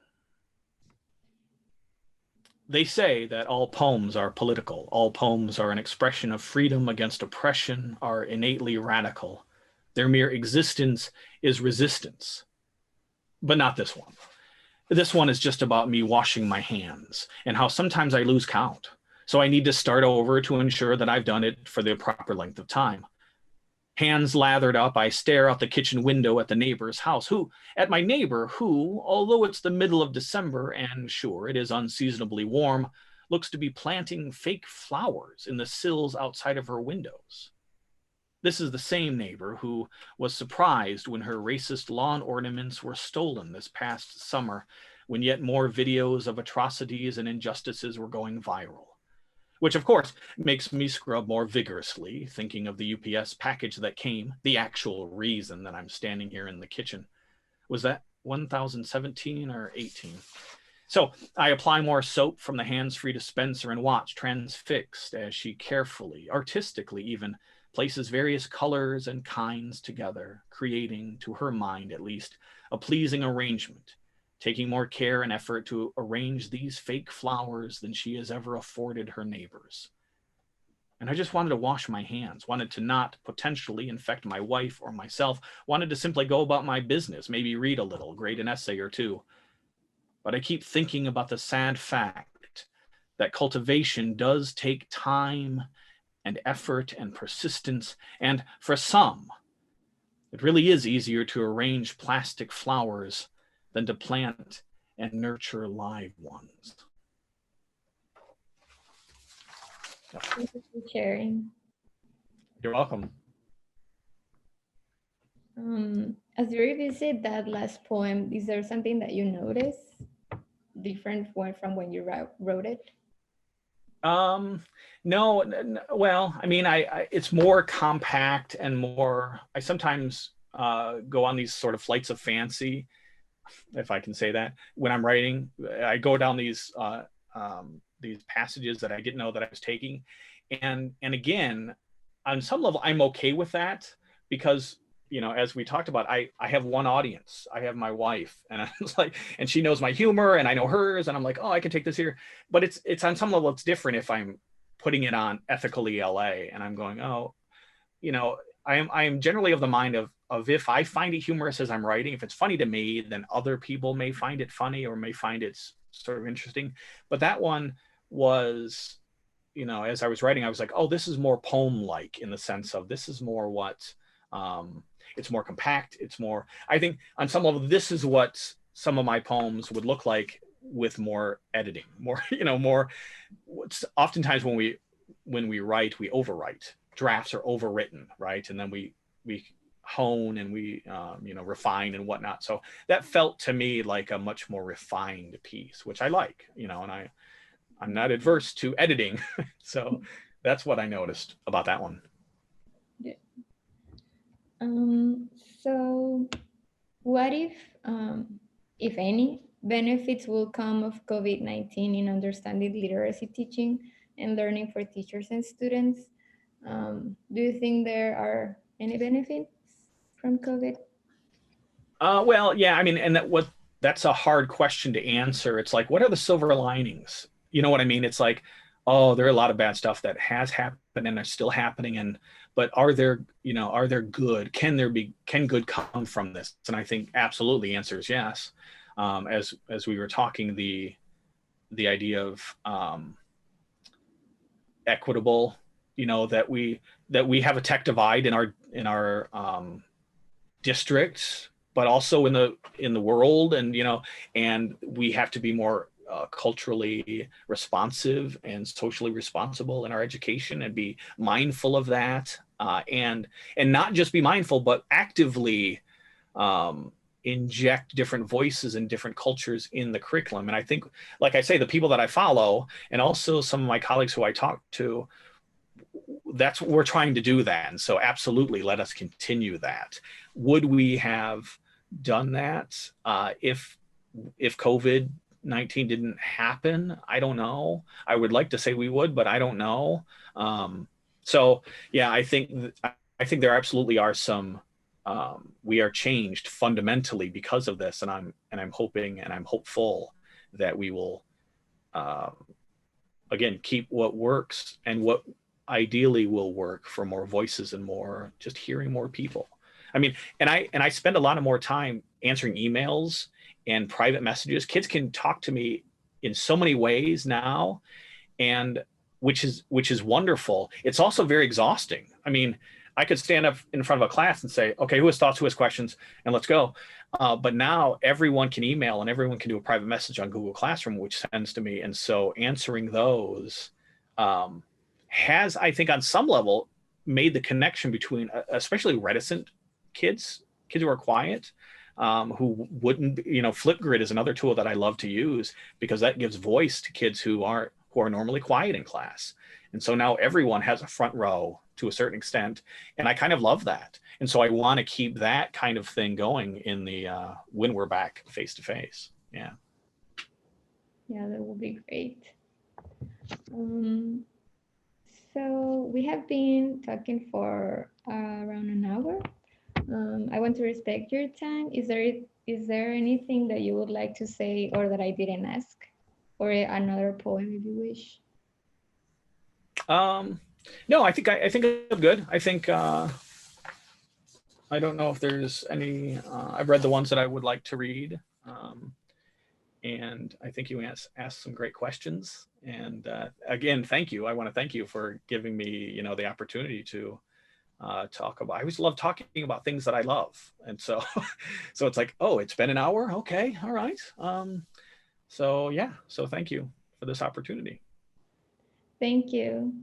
They say that all poems are political. All poems are an expression of freedom against oppression, are innately radical. Their mere existence is resistance. But not this one. This one is just about me washing my hands and how sometimes I lose count. So I need to start over to ensure that I've done it for the proper length of time. Hands lathered up, I stare out the kitchen window at the neighbor's house, at my neighbor who, although it's the middle of December and sure, it is unseasonably warm, looks to be planting fake flowers in the sills outside of her windows. This is the same neighbor who was surprised when her racist lawn ornaments were stolen this past summer, when yet more videos of atrocities and injustices were going viral. Which of course makes me scrub more vigorously, thinking of the UPS package that came, the actual reason that I'm standing here in the kitchen. Was that 1017 or 18? So I apply more soap from the hands-free dispenser and watch transfixed as she carefully, artistically even, places various colors and kinds together, creating, to her mind at least, a pleasing arrangement, taking more care and effort to arrange these fake flowers than she has ever afforded her neighbors. And I just wanted to wash my hands, wanted to not potentially infect my wife or myself, wanted to simply go about my business, maybe read a little, grade an essay or two. But I keep thinking about the sad fact that cultivation does take time and effort and persistence, and for some, it really is easier to arrange plastic flowers than to plant and nurture live ones. Thank you for sharing. You're welcome. As you revisit that last poem, is there something that you notice different from when you wrote it? No, well, I mean, it's more compact and more, I sometimes go on these sort of flights of fancy, if I can say that, when I'm writing. I go down these passages that I didn't know that I was taking. And again, on some level, I'm okay with that because, as we talked about, I have one audience. I have my wife, and I was like, and she knows my humor and I know hers, and I'm like, oh, I can take this here. But it's on some level, it's different if I'm putting it on ethical ELA and I'm going, oh, I am generally of the mind of if I find it humorous as I'm writing, if it's funny to me, then other people may find it funny or may find it sort of interesting. But that one was, as I was writing, I was like, oh, this is more poem-like in the sense of this is more what, it's more compact. It's more, I think on some level, this is what some of my poems would look like with more editing, more, more, oftentimes when we write, we overwrite. Drafts are overwritten, right? And then we hone and we refine and whatnot. So that felt to me like a much more refined piece, which I like, and I'm not adverse to editing. So that's what I noticed about that one. Yeah. So what if any, benefits will come of COVID-19 in understanding literacy teaching and learning for teachers and students? Do you think there are any benefits from COVID? Well, yeah, I mean, and that's a hard question to answer. It's like, what are the silver linings? You know what I mean? It's like, oh, there are a lot of bad stuff that has happened and are still happening. But are there good? Can good come from this? And I think absolutely the answer is yes. As we were talking, the idea of equitable, that we have a tech divide in our districts, but also in the world, and we have to be more culturally responsive and socially responsible in our education and be mindful of that, and not just be mindful, but actively inject different voices and different cultures in the curriculum. And I think, like I say, the people that I follow and also some of my colleagues who I talk to, that's what we're trying to do that. And so absolutely, let us continue that. Would we have done that if COVID-19 didn't happen? I don't know. I would like to say we would, but I don't know. So yeah, I think there absolutely are some, we are changed fundamentally because of this. And I'm hoping and I'm hopeful that we will, again, keep what works and what ideally will work for more voices and more just hearing more people. I mean, and I spend a lot of more time answering emails and private messages. Kids can talk to me in so many ways now, and which is wonderful. It's also very exhausting. I mean, I could stand up in front of a class and say, okay, who has thoughts, who has questions, and let's go. But now everyone can email and everyone can do a private message on Google Classroom, which sends to me. And so answering those has, I think, on some level, made the connection between especially reticent kids who are quiet, who wouldn't, Flipgrid is another tool that I love to use because that gives voice to kids who are normally quiet in class. And so now everyone has a front row to a certain extent. And I kind of love that. And so I want to keep that kind of thing going in the, when we're back face to face. Yeah. Yeah, that would be great. So we have been talking for around an hour. I want to respect your time. Is there anything that you would like to say or that I didn't ask, or another poem if you wish? No, I think I'm good. I think I don't know if there's any. I've read the ones that I would like to read, and I think you asked some great questions. And again, thank you. I want to thank you for giving me, the opportunity to talk about. I always love talking about things that I love, and so so it's like, oh, it's been an hour. Okay, all right. So yeah, so thank you for this opportunity. Thank you.